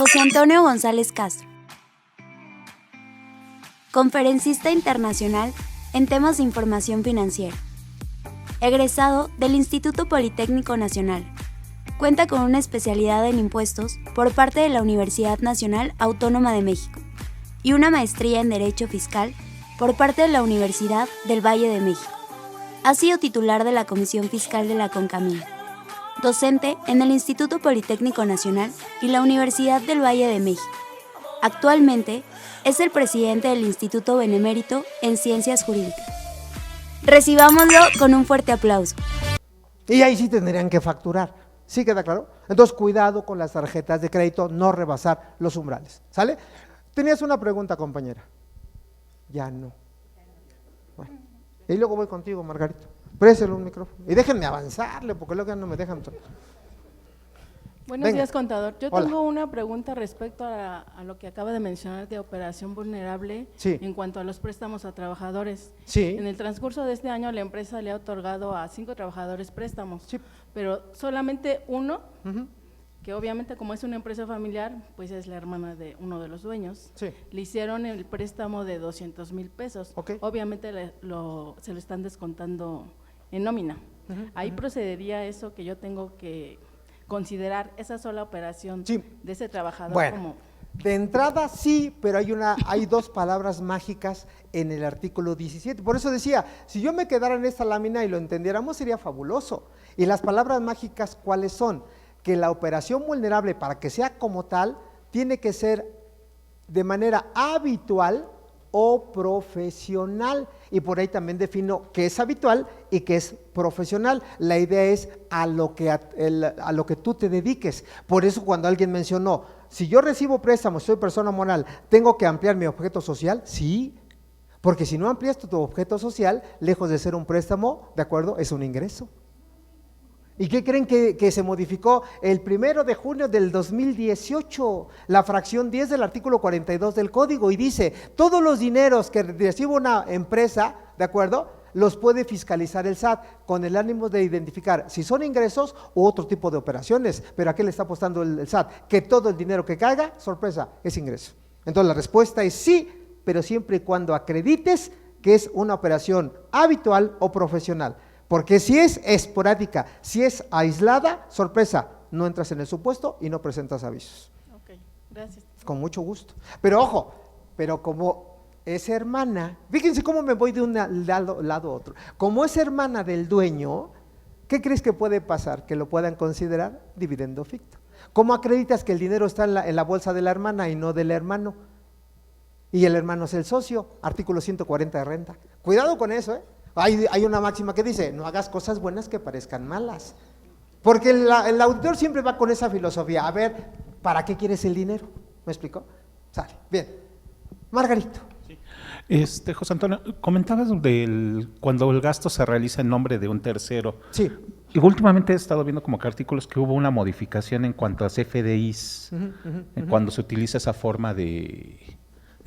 José Antonio González Castro, conferencista internacional en temas de información financiera, egresado del Instituto Politécnico Nacional. Cuenta con una especialidad en impuestos por parte de la Universidad Nacional Autónoma de México y una maestría en Derecho Fiscal por parte de la Universidad del Valle de México. Ha sido titular de la Comisión Fiscal de la CONCAMIN, docente en el Instituto Politécnico Nacional y la Universidad del Valle de México. Actualmente es el presidente del Instituto Benemérito en Ciencias Jurídicas. Recibámoslo con un fuerte aplauso. Y ahí sí tendrían que facturar, ¿sí queda claro? Entonces cuidado con las tarjetas de crédito, no rebasar los umbrales, ¿sale? Tenías una pregunta, compañera. Ya no. Bueno, y luego voy contigo, Margarito. Préselo un micrófono y déjenme avanzarle porque luego ya no me dejan. Buenos días, contador. Yo Hola. tengo una pregunta respecto a lo que acaba de mencionar de operación vulnerable Sí. en cuanto a los préstamos a trabajadores. Sí. En el transcurso de este año la empresa le ha otorgado a 5 trabajadores préstamos, Sí. pero solamente uno, Ujú. que obviamente como es una empresa familiar, pues es la hermana de uno de los dueños, Sí. le hicieron el préstamo de 200,000 pesos. Ok. Obviamente se lo están descontando en nómina. Ahí ujú. procedería eso que yo tengo que considerar esa sola operación Sí. de ese trabajador Bueno, como… de entrada sí, pero hay dos palabras mágicas en el artículo 17. Por eso decía, si yo me quedara en esta lámina y lo entendiéramos sería fabuloso. Y las palabras mágicas, ¿cuáles son? Que la operación vulnerable, para que sea como tal, tiene que ser de manera habitual o profesional. Y por ahí también defino qué es habitual y qué es profesional. La idea es a lo que tú te dediques. Por eso cuando alguien mencionó, si yo recibo préstamos, soy persona moral, ¿tengo que ampliar mi objeto social? Sí, porque si no amplias tu objeto social, lejos de ser un préstamo, ¿de acuerdo? Es un ingreso. ¿Y qué creen que se modificó el 1 de junio del 2018? La fracción 10 del artículo 42 del Código, y dice, todos los dineros que recibe una empresa, ¿de acuerdo?, los puede fiscalizar el SAT con el ánimo de identificar si son ingresos u otro tipo de operaciones. Pero ¿a qué le está apostando el SAT? Que todo el dinero que caiga, sorpresa, es ingreso. Entonces la respuesta es sí, pero siempre y cuando acredites que es una operación habitual o profesional. Porque si es esporádica, si es aislada, sorpresa, no entras en el supuesto y no presentas avisos. Ok, gracias. Con mucho gusto. Pero ojo, pero como es hermana, fíjense cómo me voy de un lado a otro. Como es hermana del dueño, ¿qué crees que puede pasar? Que lo puedan considerar dividendo ficto. ¿Cómo acreditas que el dinero está en la bolsa de la hermana y no del hermano? Y el hermano es el socio, artículo 140 de renta. Cuidado con eso, ¿eh? Hay una máxima que dice, no hagas cosas buenas que parezcan malas. Porque el auditor siempre va con esa filosofía, a ver, ¿para qué quieres el dinero? ¿Me explicó? Sale, bien. Margarito. José Antonio, comentabas cuando el gasto se realiza en nombre de un tercero. Sí. Y últimamente he estado viendo como que artículos que hubo una modificación en cuanto a CFDIs, cuando se utiliza esa forma de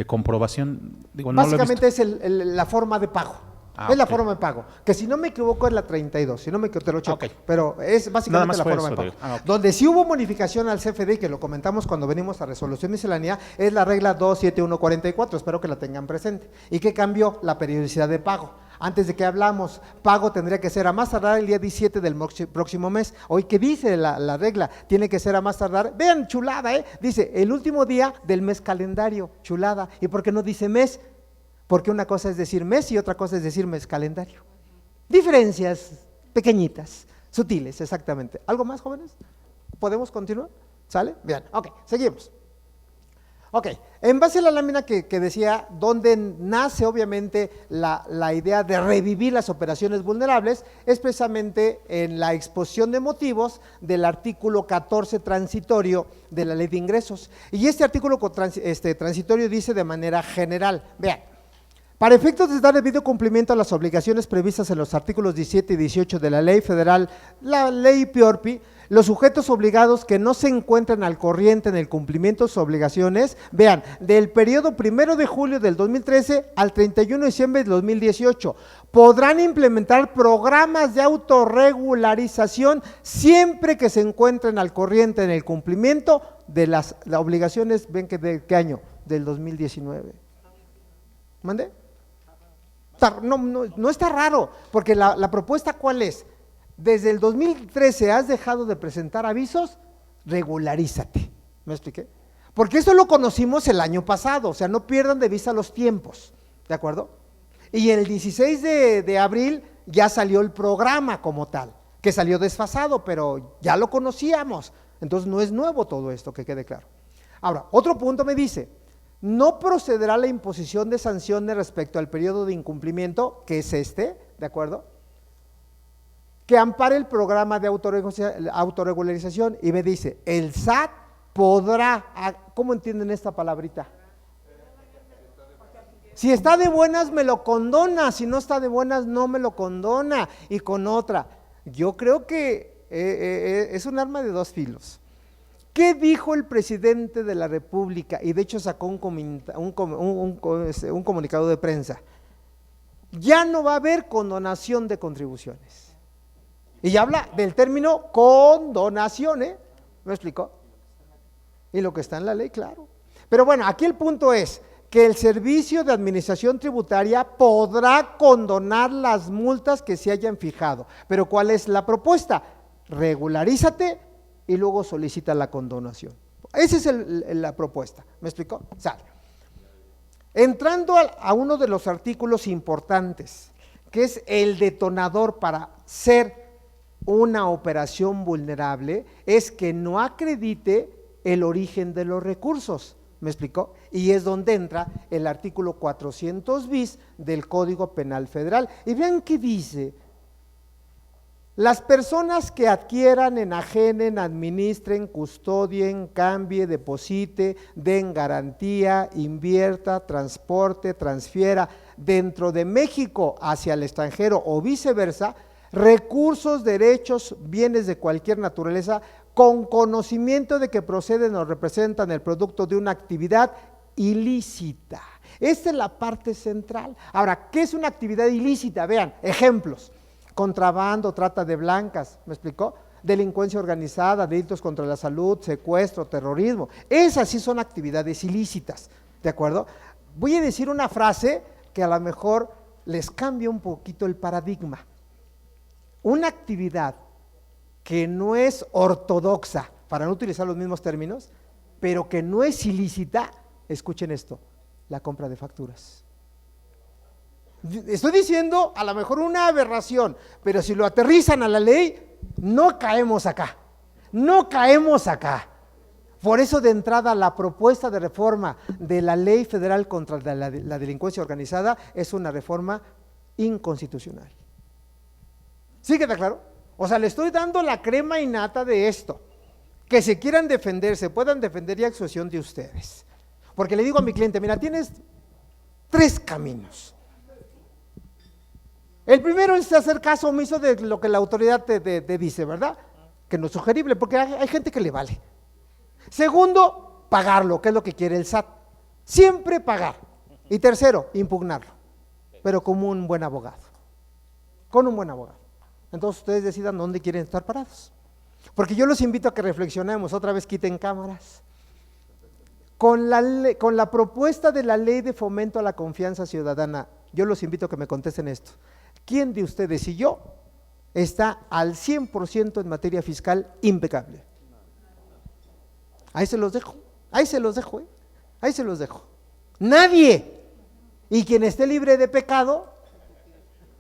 comprobación. Digo, no lo he Básicamente visto. es la forma de pago. Ah, es la ok. forma de pago, que si no me equivoco es la 32, si no me equivoco te lo checo, Ok. pero es Nada básicamente más la fue forma de eso pago. ok. Donde sí hubo modificación al CFDI, que lo comentamos cuando venimos a resolución miscelánea, es la regla 27144, espero que la tengan presente. ¿Y qué cambió? La periodicidad de pago. Antes de que hablamos, pago tendría que ser a más tardar el día 17 del próximo mes. Hoy, ¿qué dice la regla? Tiene que ser a más tardar, vean, chulada, dice el último día del mes calendario, chulada. ¿Y por qué no dice mes? Porque una cosa es decir mes y otra cosa es decir mes calendario. Diferencias pequeñitas, sutiles, exactamente. ¿Algo más, jóvenes? ¿Podemos continuar? ¿Sale? Bien, ok, seguimos. Ok, en base a la lámina que decía, donde nace obviamente la idea de revivir las operaciones vulnerables, es precisamente en la exposición de motivos del artículo 14 transitorio de la Ley de Ingresos. Y este artículo transitorio dice de manera general, vean, Para efectos de dar debido cumplimiento a las obligaciones previstas en los artículos 17 y 18 de la Ley Federal, la Ley PIORPI, los sujetos obligados que no se encuentren al corriente en el cumplimiento de sus obligaciones, vean, del periodo 1 de julio del 2013 al 31 de diciembre del 2018, podrán implementar programas de autorregularización siempre que se encuentren al corriente en el cumplimiento de las obligaciones, ven que de qué año, del 2019. ¿Mande? No está raro, porque la propuesta ¿cuál es? Desde el 2013 has dejado de presentar avisos, regularízate. ¿Me expliqué? Porque eso lo conocimos el año pasado, o sea, no pierdan de vista los tiempos, ¿de acuerdo? Y el 16 de abril ya salió el programa como tal, que salió desfasado, pero ya lo conocíamos, entonces no es nuevo todo esto, que quede claro. Ahora, otro punto me dice, no procederá la imposición de sanciones respecto al periodo de incumplimiento, que es este, ¿de acuerdo?, que ampare el programa de autorregularización, y me dice, el SAT podrá, ¿cómo entienden esta palabrita? Si está de buenas me lo condona, si no está de buenas no me lo condona. Y con otra, yo creo que es un arma de dos filos. ¿Qué dijo el presidente de la República? Y de hecho sacó un comunicado de prensa. Ya no va a haber condonación de contribuciones. Y habla del término condonación, ¿me explicó? Y lo que está en la ley, claro. Pero bueno, aquí el punto es que el Servicio de Administración Tributaria podrá condonar las multas que se hayan fijado. Pero ¿cuál es la propuesta? Regularízate y luego solicita la condonación. Esa es la propuesta, ¿me explicó? Sale. Entrando a uno de los artículos importantes, que es el detonador para ser una operación vulnerable, es que no acredite el origen de los recursos, ¿me explicó? Y es donde entra el artículo 400 bis del Código Penal Federal. Y vean qué dice: las personas que adquieran, enajenen, administren, custodien, cambie, deposite, den garantía, invierta, transporte, transfiera dentro de México hacia el extranjero o viceversa, recursos, derechos, bienes de cualquier naturaleza, con conocimiento de que proceden o representan el producto de una actividad ilícita. Esta es la parte central. Ahora, ¿qué es una actividad ilícita? Vean, ejemplos: contrabando, trata de blancas, ¿me explicó? Delincuencia organizada, delitos contra la salud, secuestro, terrorismo. Esas sí son actividades ilícitas, ¿de acuerdo? Voy a decir una frase que a lo mejor les cambia un poquito el paradigma. Una actividad que no es ortodoxa, para no utilizar los mismos términos, pero que no es ilícita, escuchen esto: la compra de facturas. Estoy diciendo a lo mejor una aberración, pero si lo aterrizan a la ley, no caemos acá, no caemos acá. Por eso, de entrada, la propuesta de reforma de la Ley Federal contra la delincuencia organizada es una reforma inconstitucional. ¿Sí queda claro? O sea, le estoy dando la crema innata de esto. Que se quieran defender, se puedan defender, y a excepción de ustedes. Porque le digo a mi cliente: mira, tienes 3 caminos. El primero es hacer caso omiso de lo que la autoridad te dice, ¿verdad? Que no es sugerible, porque hay gente que le vale. Segundo, pagarlo, que es lo que quiere el SAT. Siempre pagar. Y tercero, impugnarlo, pero como un buen abogado. Con un buen abogado. Entonces ustedes decidan dónde quieren estar parados. Porque yo los invito a que reflexionemos. Otra vez, quiten cámaras. Con la propuesta de la Ley de Fomento a la Confianza Ciudadana, yo los invito a que me contesten esto: ¿quién de ustedes y yo está al 100% en materia fiscal impecable? Ahí se los dejo, ahí se los dejo, ahí se los dejo. Nadie. Y quien esté libre de pecado,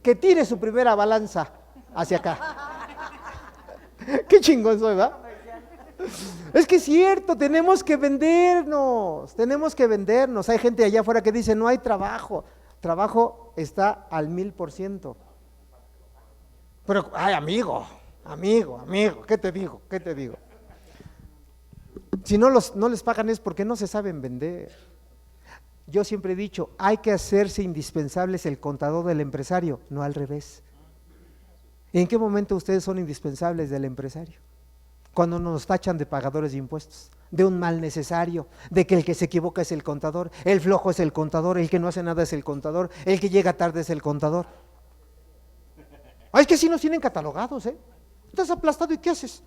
que tire su primera balanza hacia acá. Qué chingón soy, ¿va? Es que es cierto, tenemos que vendernos. Hay gente allá afuera que dice: no hay trabajo. Trabajo está al 1000%. Pero, ay, amigo, ¿qué te digo? Si no les pagan es porque no se saben vender. yo siempre he dicho, hay que hacerse indispensables el contador del empresario, no al revés. ¿En qué momento ustedes son indispensables del empresario? Cuando nos tachan de pagadores de impuestos, de un mal necesario, de que el que se equivoca es el contador, el flojo es el contador, el que no hace nada es el contador, el que llega tarde es el contador. Ay, es que sí nos tienen catalogados, ¿eh? Estás aplastado y ¿qué haces?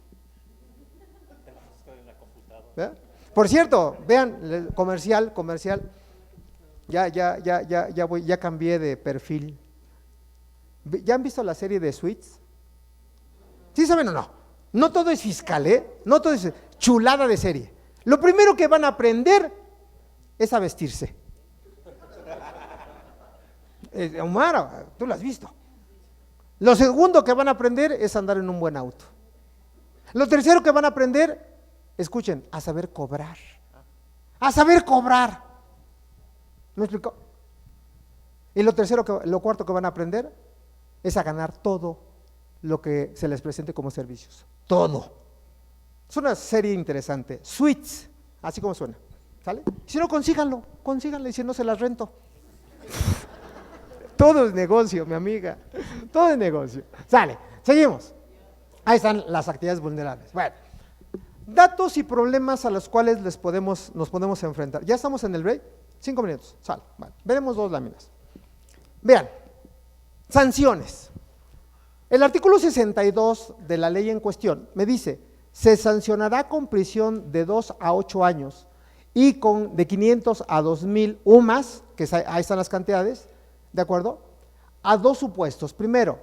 ¿Verdad? Por cierto, vean, comercial, ya cambié de perfil. ¿Ya han visto la serie de Suits? ¿Sí saben o no? No todo es fiscal, ¿eh? No todo es chulada de serie. Lo primero que van a aprender es a vestirse. Omar, tú lo has visto. Lo segundo que van a aprender es andar en un buen auto. Lo tercero que van a aprender, escuchen, a saber cobrar. A saber cobrar. ¿Me explicó? Y lo cuarto que van a aprender es a ganar todo lo que se les presente como servicios. Todo. Es una serie interesante. Suits, así como suena. ¿Sale? Si no, consíganlo y si no, se las rento. Todo es negocio, mi amiga. Todo es negocio. Sale, seguimos. Ahí están las actividades vulnerables. Bueno, datos y problemas a los cuales nos podemos enfrentar. ¿Ya estamos en el break? 5 minutos. Sale. Vale. Veremos 2 láminas. Vean, sanciones. El artículo 62 de la ley en cuestión me dice, se sancionará con prisión de 2 a 8 años y de 500 a 2,000 UMAS, que ahí están las cantidades, ¿de acuerdo? A 2 supuestos. Primero,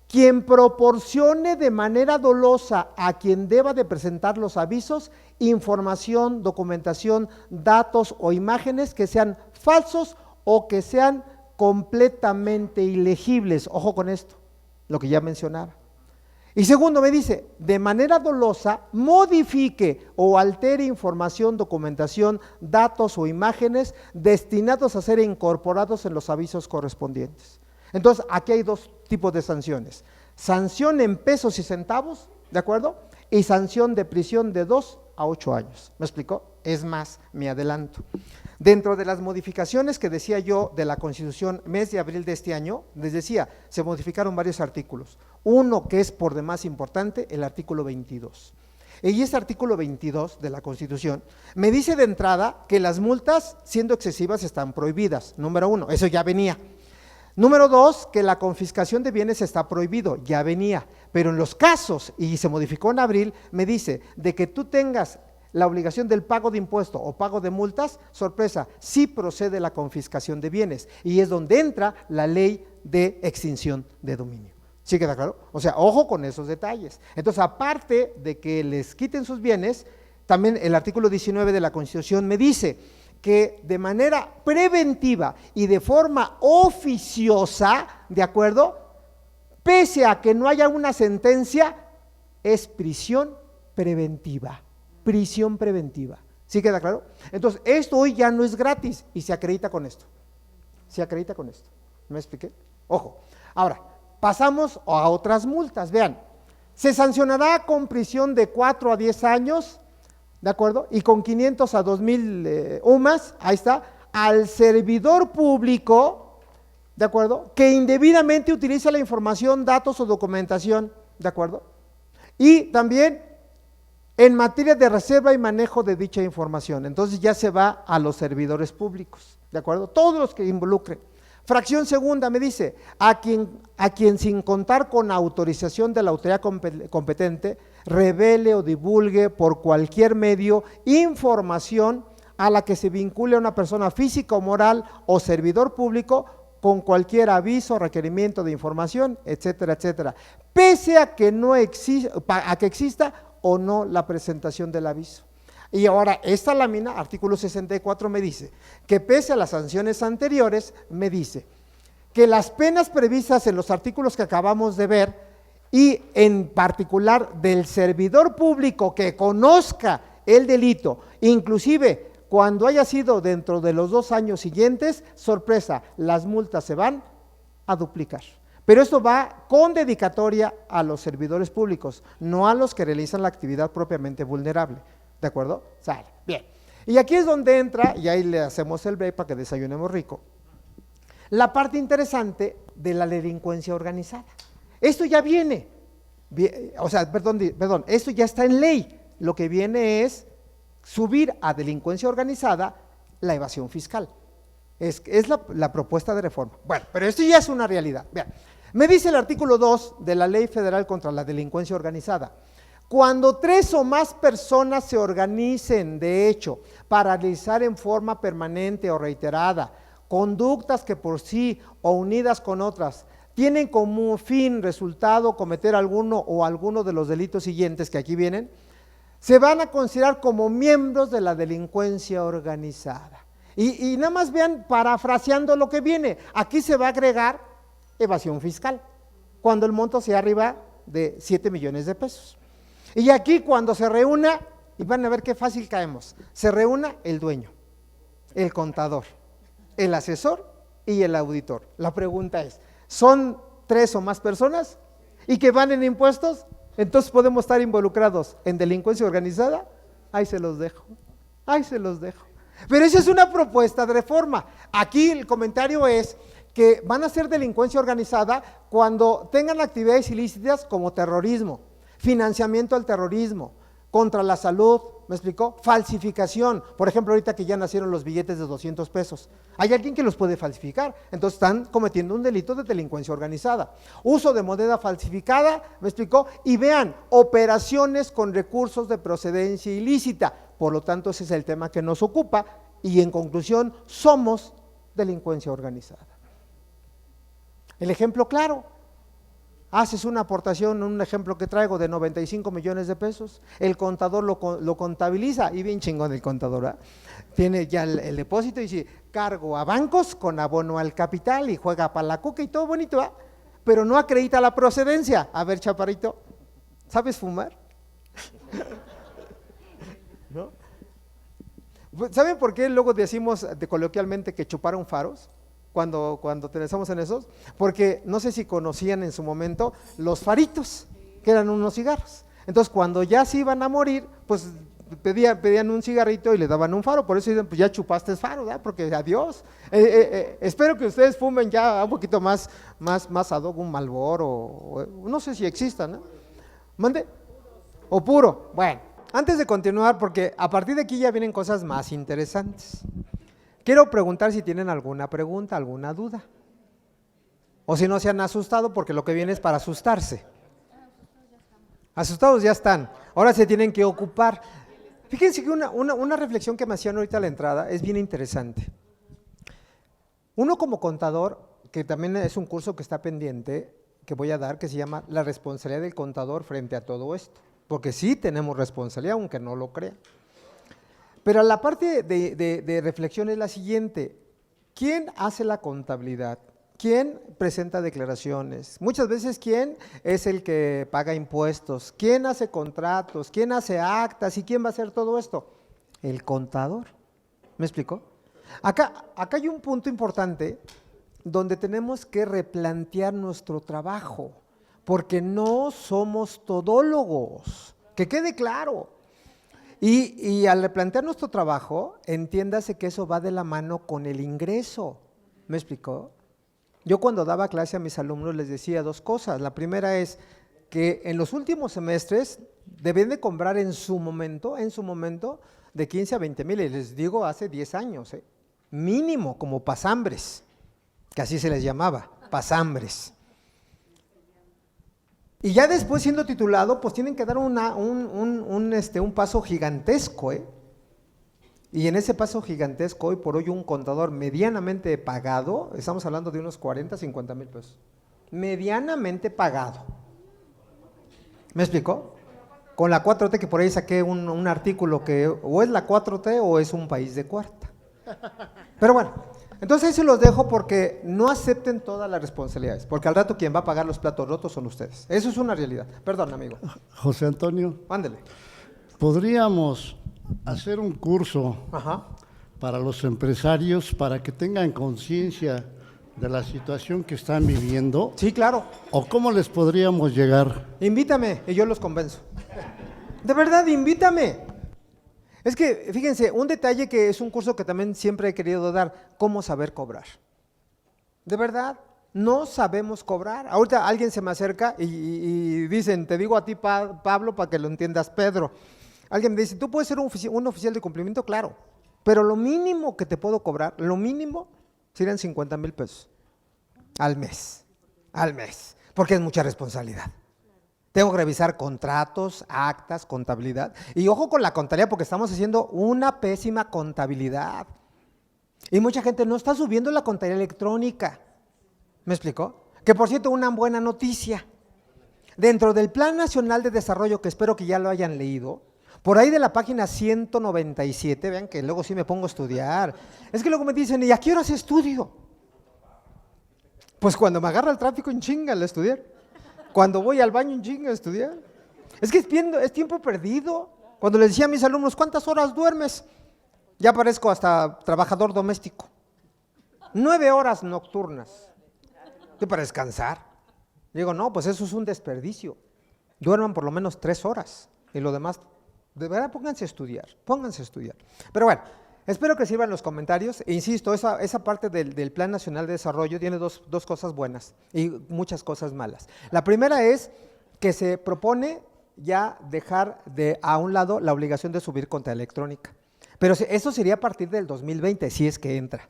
quien proporcione de manera dolosa a quien deba de presentar los avisos, información, documentación, datos o imágenes que sean falsos o que sean completamente ilegibles. Ojo con esto, lo que ya mencionaba. Y segundo, me dice, de manera dolosa, modifique o altere información, documentación, datos o imágenes destinados a ser incorporados en los avisos correspondientes. Entonces, aquí hay 2 tipos de sanciones. Sanción en pesos y centavos, ¿de acuerdo? Y sanción de prisión de 2 a 8 años. ¿Me explicó? Es más, me adelanto. Dentro de las modificaciones que decía yo de la Constitución, mes de abril de este año, les decía, se modificaron varios artículos. Uno que es por demás importante, el artículo 22. Y ese artículo 22 de la Constitución me dice de entrada que las multas, siendo excesivas, están prohibidas. Número 1, eso ya venía. Número 2, que la confiscación de bienes está prohibido, ya venía. Pero en los casos, y se modificó en abril, me dice de que tú tengas la obligación del pago de impuesto o pago de multas, sorpresa, sí procede la confiscación de bienes y es donde entra la ley de extinción de dominio. ¿Sí queda claro? O sea, ojo con esos detalles. Entonces, aparte de que les quiten sus bienes, también el artículo 19 de la Constitución me dice que de manera preventiva y de forma oficiosa, ¿de acuerdo? Pese a que no haya una sentencia, es prisión preventiva. Prisión preventiva. ¿Sí queda claro? Entonces, esto hoy ya no es gratis y se acredita con esto. Se acredita con esto. ¿Me expliqué? Ojo. Ahora, pasamos a otras multas. Vean, se sancionará con prisión de 4 a 10 años, ¿de acuerdo? Y con 500 a 2,000 UMAS, ahí está, al servidor público, ¿de acuerdo? Que indebidamente utiliza la información, datos o documentación, ¿de acuerdo? Y también en materia de reserva y manejo de dicha información. Entonces ya se va a los servidores públicos, ¿de acuerdo? Todos los que involucren. Fracción segunda me dice, a quien sin contar con autorización de la autoridad competente, revele o divulgue por cualquier medio información a la que se vincule a una persona física o moral o servidor público con cualquier aviso, requerimiento de información, etcétera, etcétera, pese a que no exista o no la presentación del aviso. Y ahora esta lámina, artículo 64, me dice que pese a las sanciones anteriores, me dice que las penas previstas en los artículos que acabamos de ver y en particular del servidor público que conozca el delito, inclusive cuando haya sido dentro de los 2 años siguientes, sorpresa, las multas se van a duplicar. Pero esto va con dedicatoria a los servidores públicos, no a los que realizan la actividad propiamente vulnerable, ¿de acuerdo? Sale, bien. Y aquí es donde entra, y ahí le hacemos el break para que desayunemos rico, la parte interesante de la delincuencia organizada. Esto ya viene, o sea, perdón, esto ya está en ley. Lo que viene es subir a delincuencia organizada la evasión fiscal. Es la propuesta de reforma. Bueno, pero esto ya es una realidad. Vean, me dice el artículo 2 de la Ley Federal contra la Delincuencia Organizada: cuando 3 o más personas se organicen, de hecho, para realizar en forma permanente o reiterada conductas que por sí o unidas con otras tienen como fin, resultado, cometer alguno o alguno de los delitos siguientes que aquí vienen, se van a considerar como miembros de la delincuencia organizada. Y nada más vean, parafraseando lo que viene, aquí se va a agregar evasión fiscal, cuando el monto sea arriba de 7 millones de pesos. Y aquí cuando se reúna, y van a ver qué fácil caemos, se reúna el dueño, el contador, el asesor y el auditor. La pregunta es, ¿son 3 o más personas y que van en impuestos? Entonces podemos estar involucrados en delincuencia organizada. Ahí se los dejo, ahí se los dejo. Pero esa es una propuesta de reforma. Aquí el comentario es que van a ser delincuencia organizada cuando tengan actividades ilícitas como terrorismo, financiamiento al terrorismo, contra la salud, ¿me explicó? Falsificación, por ejemplo, ahorita que ya nacieron los billetes de 200 pesos, hay alguien que los puede falsificar, entonces están cometiendo un delito de delincuencia organizada. Uso de moneda falsificada, ¿me explicó? Y vean, operaciones con recursos de procedencia ilícita, por lo tanto ese es el tema que nos ocupa y en conclusión somos delincuencia organizada. El ejemplo claro: haces una aportación, un ejemplo que traigo, de 95 millones de pesos, el contador lo contabiliza, y bien chingón el contador, ¿eh? Tiene ya el depósito y dice, cargo a bancos con abono al capital, y juega para la cuca y todo bonito, ¿eh? Pero no acredita la procedencia. A ver, chaparrito, ¿sabes fumar? ¿No? ¿Saben por qué luego decimos coloquialmente que chuparon faros? Cuando pensamos en esos, porque no sé si conocían en su momento los faritos, que eran unos cigarros. Entonces cuando ya se iban a morir, pues pedían un cigarrito y le daban un faro, por eso dicen, pues ya chupaste faro, ¿verdad? Porque adiós. Espero que ustedes fumen ya un poquito más ad hoc, un Marlboro, o no sé si existan, ¿no? ¿Mande? O puro. Bueno, antes de continuar, porque a partir de aquí ya vienen cosas más interesantes. Quiero preguntar si tienen alguna pregunta, alguna duda. O si no se han asustado, porque lo que viene es para asustarse. Asustados ya están. Ahora se tienen que ocupar. Fíjense que una reflexión que me hacían ahorita a la entrada es bien interesante. Uno como contador, que también es un curso que está pendiente, que voy a dar, que se llama La responsabilidad del contador frente a todo esto. Porque sí tenemos responsabilidad, aunque no lo crean. Pero la parte de reflexión es la siguiente: ¿quién hace la contabilidad? ¿Quién presenta declaraciones? Muchas veces, ¿quién es el que paga impuestos? ¿Quién hace contratos? ¿Quién hace actas? ¿Y quién va a hacer todo esto? El contador. ¿Me explicó? Acá hay un punto importante donde tenemos que replantear nuestro trabajo, porque no somos todólogos, que quede claro. Y al replantear nuestro trabajo, entiéndase que eso va de la mano con el ingreso. ¿Me explicó? Yo cuando daba clase a mis alumnos les decía 2 cosas. La primera es que en los últimos semestres deben de cobrar en su momento, de 15 a 20 mil, y les digo hace 10 años, mínimo, como pasambres, que así se les llamaba, pasambres. Y ya después, siendo titulado, pues tienen que dar un paso gigantesco, Y en ese paso gigantesco, hoy por hoy, un contador medianamente pagado, estamos hablando de unos 40, 50 mil pesos, medianamente pagado. ¿Me explicó? Con la 4T, que por ahí saqué un artículo que o es la 4T o es un país de cuarta. Pero bueno, entonces ahí se los dejo, porque no acepten todas las responsabilidades, porque al rato quien va a pagar los platos rotos son ustedes. Eso es una realidad. Perdón, amigo. José Antonio, Ándele. ¿podríamos hacer un curso Ajá. para los empresarios para que tengan conciencia de la situación que están viviendo? Sí, claro. ¿O cómo les podríamos llegar? Invítame y yo los convenzo. De verdad, invítame. Es que, fíjense, un detalle que es un curso que también siempre he querido dar, cómo saber cobrar. De verdad, no sabemos cobrar. Ahorita alguien se me acerca y dicen, te digo a ti, Pablo, para que lo entiendas, Pedro. Alguien me dice, ¿tú puedes ser un oficial de cumplimiento? Claro, pero lo mínimo que te puedo cobrar, lo mínimo, serían 50,000 pesos al mes, porque es mucha responsabilidad. Tengo que revisar contratos, actas, contabilidad. Y ojo con la contabilidad, porque estamos haciendo una pésima contabilidad. Y mucha gente no está subiendo la contabilidad electrónica. ¿Me explicó? Que por cierto, una buena noticia. Dentro del Plan Nacional de Desarrollo, que espero que ya lo hayan leído, por ahí de la página 197, vean que luego sí me pongo a estudiar. Es que luego me dicen, ¿y a qué horas estudio? Pues cuando me agarra el tráfico en chinga al estudiar. Cuando voy al baño en chinga a estudiar. Es que es tiempo perdido. Cuando les decía a mis alumnos, ¿cuántas horas duermes? Ya parezco hasta trabajador doméstico. 9 horas nocturnas. ¿Qué para descansar? Digo, no, pues eso es un desperdicio. Duerman por lo menos 3 horas. Y lo demás, de verdad, pónganse a estudiar. Pero bueno, espero que sirvan los comentarios. E insisto, esa parte del Plan Nacional de Desarrollo tiene dos cosas buenas y muchas cosas malas. La primera es que se propone ya dejar a un lado la obligación de subir contabilidad electrónica. Pero eso sería a partir del 2020, si es que entra.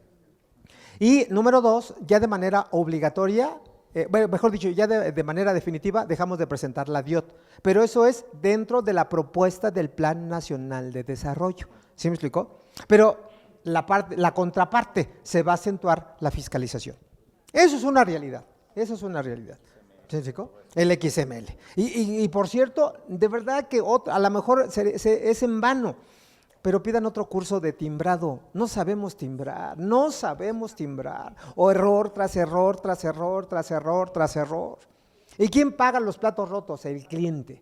Y número 2, ya de manera obligatoria, mejor dicho, ya de manera definitiva dejamos de presentar la DIOT. Pero eso es dentro de la propuesta del Plan Nacional de Desarrollo. ¿Sí me explicó? Pero la contraparte se va a acentuar la fiscalización. Eso es una realidad. ¿Sí me explicó? El XML. Y por cierto, de verdad que a lo mejor es en vano, pero pidan otro curso de timbrado. No sabemos timbrar. O error tras error, tras error, tras error, tras error. ¿Y quién paga los platos rotos? El cliente.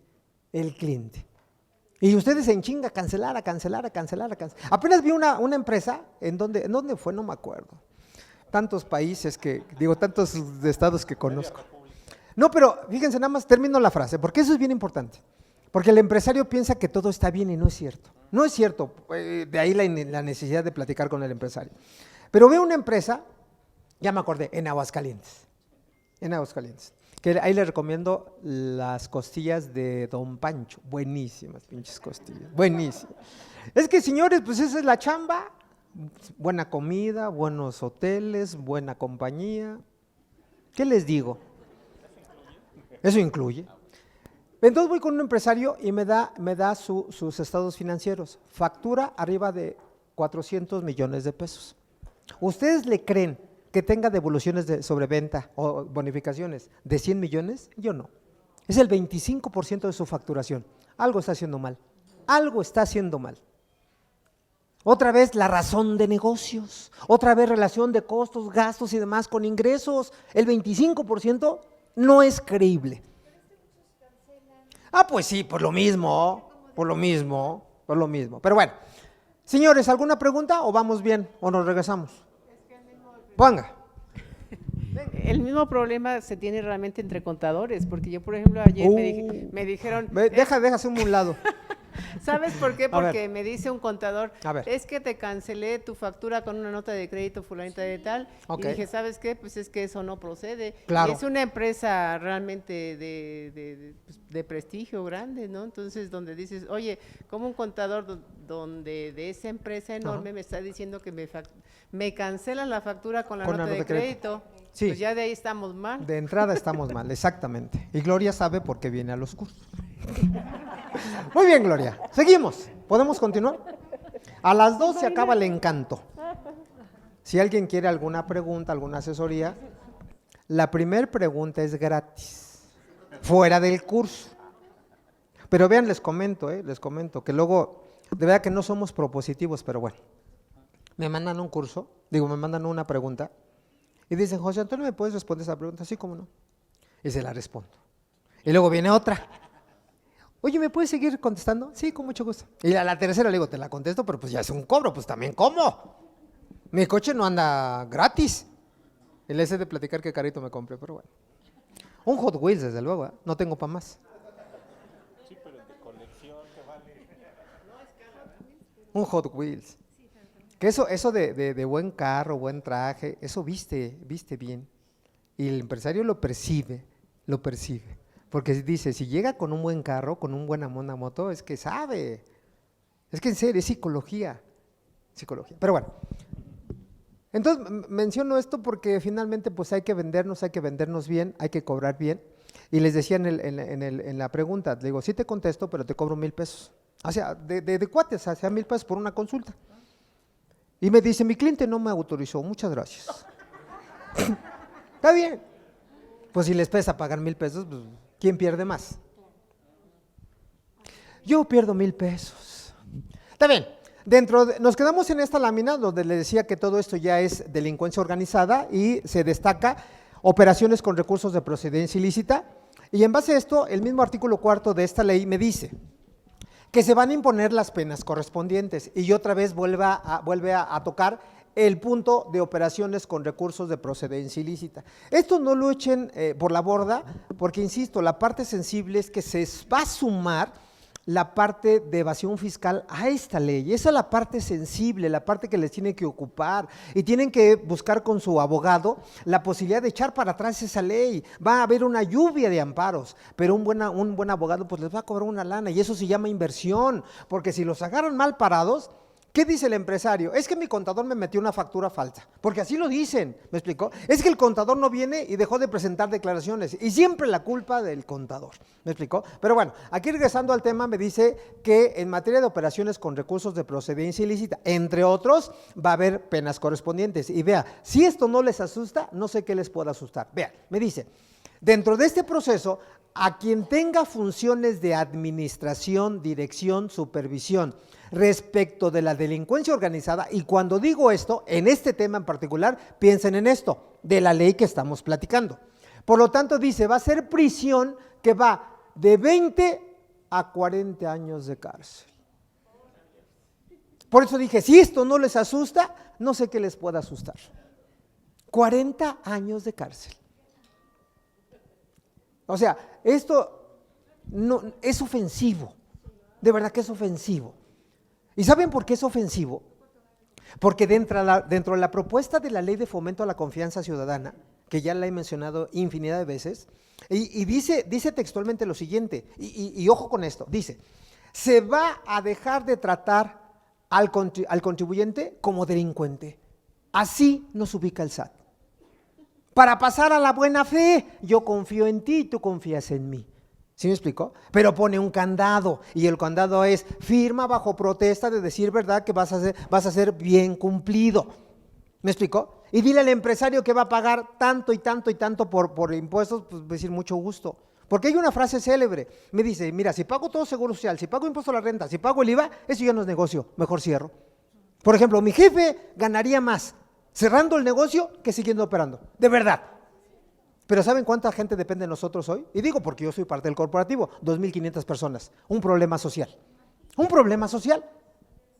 Y ustedes en chinga, cancelar. Apenas vi una empresa, ¿en dónde fue? No me acuerdo. Tantos países tantos estados que conozco. No, pero fíjense, nada más termino la frase, porque eso es bien importante. Porque el empresario piensa que todo está bien y no es cierto. No es cierto, de ahí la necesidad de platicar con el empresario. Pero veo una empresa, ya me acordé, en Aguascalientes, que ahí les recomiendo las costillas de Don Pancho, buenísimas pinches costillas, buenísimas. Es que señores, pues esa es la chamba, buena comida, buenos hoteles, buena compañía. ¿Qué les digo? Eso incluye. Entonces voy con un empresario y me da sus estados financieros, factura arriba de 400 millones de pesos. ¿Ustedes le creen que tenga devoluciones de sobreventa o bonificaciones de 100 millones? Yo no. Es el 25% de su facturación. Algo está haciendo mal. Otra vez la razón de negocios, otra vez relación de costos, gastos y demás con ingresos. El 25% no es creíble. Pues sí, por lo mismo. Pero bueno, señores, ¿alguna pregunta o vamos bien o nos regresamos? Ponga. El mismo problema se tiene realmente entre contadores, porque yo, por ejemplo, ayer me dijeron… Deja hacerme un lado. ¿Sabes por qué? A Porque ver. me dice un contador, A ver. es que te cancelé tu factura con una nota de crédito fulanita de tal, Ok. y dije, ¿sabes qué? Pues es que eso no procede. Claro. Y es una empresa realmente de prestigio grande, ¿no? Entonces, donde dices, oye, como un contador donde de esa empresa enorme Ajá. me está diciendo que me cancelan la factura con la Con nota la de nota de crédito. crédito, Sí. pues ya de ahí estamos mal. De entrada estamos mal, exactamente. Y Gloria sabe por qué viene a los cursos. Muy bien, Gloria. Seguimos. ¿Podemos continuar? A las 2 se acaba el encanto. Si alguien quiere alguna pregunta, alguna asesoría, la primera pregunta es gratis, fuera del curso. Pero vean, les comento que luego, de verdad que no somos propositivos, pero bueno. Me mandan un curso, me mandan una pregunta y dicen, José Antonio, ¿me puedes responder esa pregunta? Sí, cómo no. Y se la respondo. Y luego viene otra. Oye, ¿me puedes seguir contestando? Sí, con mucho gusto. Y a la tercera le digo, te la contesto, pero pues ya es un cobro, pues también ¿cómo? Mi coche no anda gratis. Y le hice de platicar qué carrito me compré, pero bueno. Un Hot Wheels, desde luego, ¿eh? No tengo para más. Sí, pero el de colección que vale. un Hot Wheels. Que eso de buen carro, buen traje, eso viste bien. Y el empresario lo percibe. Porque dice, si llega con un buen carro, con una buena moto, es que sabe. Es que en serio, es psicología. Pero bueno, entonces menciono esto porque finalmente pues hay que vendernos bien, hay que cobrar bien. Y les decía en la pregunta, le digo, sí te contesto, pero te cobro 1,000 pesos. O sea, de cuates, hacia 1,000 pesos por una consulta. Y me dice, mi cliente no me autorizó, muchas gracias. Está bien. Pues si les pesa pagar 1,000 pesos, pues, ¿quién pierde más? Yo pierdo 1,000 pesos. Está bien. Nos quedamos en esta lámina donde le decía que todo esto ya es delincuencia organizada y se destaca operaciones con recursos de procedencia ilícita. Y en base a esto, el mismo artículo 4 de esta ley me dice que se van a imponer las penas correspondientes y otra vez vuelve a tocar el punto de operaciones con recursos de procedencia ilícita. Esto no lo echen por la borda porque, insisto, la parte sensible es que se va a sumar la parte de evasión fiscal a esta ley. Esa es la parte sensible, la parte que les tiene que ocupar y tienen que buscar con su abogado la posibilidad de echar para atrás esa ley. Va a haber una lluvia de amparos, pero un buen abogado pues les va a cobrar una lana y eso se llama inversión, porque si los agarran mal parados, ¿qué dice el empresario? Es que mi contador me metió una factura falsa, porque así lo dicen, ¿me explicó? Es que el contador no viene y dejó de presentar declaraciones, y siempre la culpa del contador, ¿me explicó? Pero bueno, aquí regresando al tema, me dice que en materia de operaciones con recursos de procedencia ilícita, entre otros, va a haber penas correspondientes. Y vea, si esto no les asusta, no sé qué les puede asustar. Vea, me dice, dentro de este proceso, a quien tenga funciones de administración, dirección, supervisión, respecto de la delincuencia organizada, y cuando digo esto, en este tema en particular, piensen en esto, de la ley que estamos platicando. Por lo tanto, dice, va a ser prisión que va de 20 a 40 años de cárcel. Por eso dije, si esto no les asusta, no sé qué les pueda asustar. 40 años de cárcel. O sea, esto no, es ofensivo, de verdad que es ofensivo. ¿Y saben por qué es ofensivo? Porque dentro de la propuesta de la Ley de Fomento a la Confianza Ciudadana, que ya la he mencionado infinidad de veces, y dice textualmente lo siguiente, y ojo con esto, dice, se va a dejar de tratar al contribuyente como delincuente. Así nos ubica el SAT. Para pasar a la buena fe, yo confío en ti y tú confías en mí. ¿Sí me explicó? Pero pone un candado y el candado es firma bajo protesta de decir verdad que vas a ser bien cumplido. ¿Me explicó? Y dile al empresario que va a pagar tanto y tanto y tanto por impuestos, pues decir mucho gusto. Porque hay una frase célebre, me dice, mira, si pago todo seguro social, si pago impuesto a la renta, si pago el IVA, eso ya no es negocio, mejor cierro. Por ejemplo, mi jefe ganaría más cerrando el negocio que siguiendo operando, de verdad. Pero ¿saben cuánta gente depende de nosotros hoy? Y digo porque yo soy parte del corporativo, 2,500 personas, un problema social. Un problema social.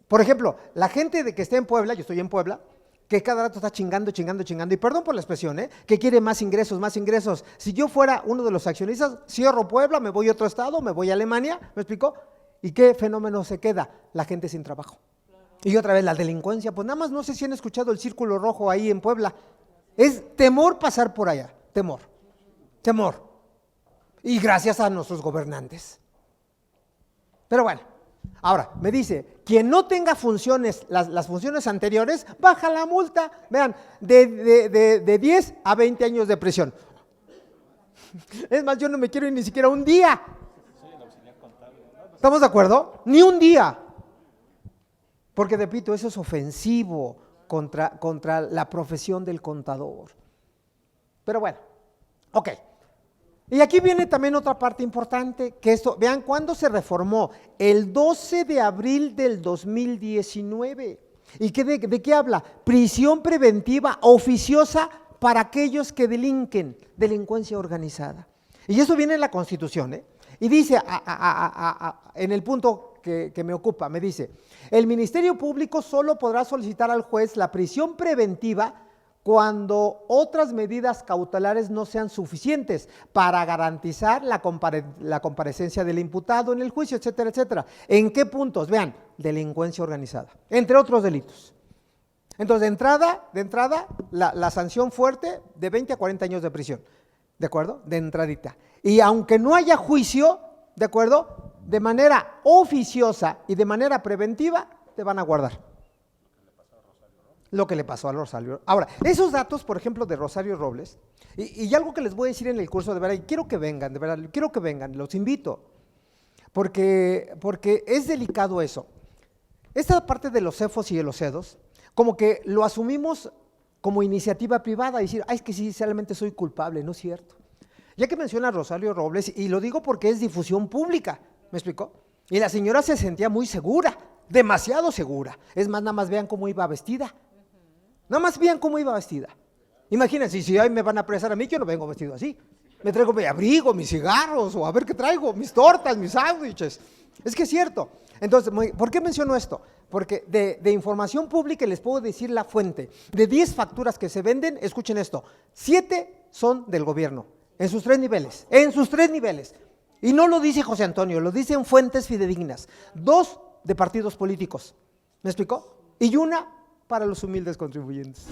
Por ejemplo, la gente que esté en Puebla, yo estoy en Puebla, que cada rato está chingando, y perdón por la expresión, que quiere más ingresos. Si yo fuera uno de los accionistas, cierro Puebla, me voy a otro estado, me voy a Alemania, ¿me explicó? ¿Y qué fenómeno se queda? La gente sin trabajo. Y otra vez la delincuencia, pues nada más no sé si han escuchado el círculo rojo ahí en Puebla. Es temor pasar por allá, temor. Y gracias a nuestros gobernantes. Pero bueno, ahora me dice, quien no tenga funciones, las funciones anteriores, baja la multa, vean, de 10 a 20 años de prisión. Es más, yo no me quiero ir ni siquiera un día. ¿Estamos de acuerdo? Ni un día. Porque, repito, eso es ofensivo contra la profesión del contador. Pero bueno, ok. Y aquí viene también otra parte importante, que esto, vean cuándo se reformó, el 12 de abril del 2019. ¿Y de qué habla? Prisión preventiva oficiosa para aquellos que delinquen, delincuencia organizada. Y eso viene en la Constitución, Y dice, en el punto que me ocupa, me dice, el Ministerio Público solo podrá solicitar al juez la prisión preventiva cuando otras medidas cautelares no sean suficientes para garantizar la comparecencia del imputado en el juicio, etcétera, etcétera. ¿En qué puntos? Vean, delincuencia organizada, entre otros delitos. Entonces, de entrada, la sanción fuerte de 20 a 40 años de prisión, ¿de acuerdo? De entradita. Y aunque no haya juicio, ¿de acuerdo? De manera oficiosa y de manera preventiva, te van a guardar. Lo que le pasó a Rosario. Ahora, esos datos, por ejemplo, de Rosario Robles, y algo que les voy a decir en el curso, de verdad, y quiero que vengan, de verdad, quiero que vengan, los invito, porque es delicado eso. Esta parte de los CEFOS y de los CEDOS, como que lo asumimos como iniciativa privada, y decir, es que sí, realmente soy culpable, no es cierto. Ya que menciona a Rosario Robles, y lo digo porque es difusión pública, ¿me explicó? Y la señora se sentía muy segura, demasiado segura. Es más, nada más vean cómo iba vestida. Nada más vean cómo iba vestida. Imagínense, si hoy me van a apresar a mí, yo no vengo vestido así. Me traigo mi abrigo, mis cigarros, o a ver qué traigo, mis tortas, mis sándwiches. Es que es cierto. Entonces, ¿por qué menciono esto? Porque de información pública les puedo decir la fuente. De 10 facturas que se venden, escuchen esto, 7 son del gobierno, en sus 3 niveles, Y no lo dice José Antonio, lo dicen fuentes fidedignas. 2 de partidos políticos, ¿me explicó? Y 1 para los humildes contribuyentes.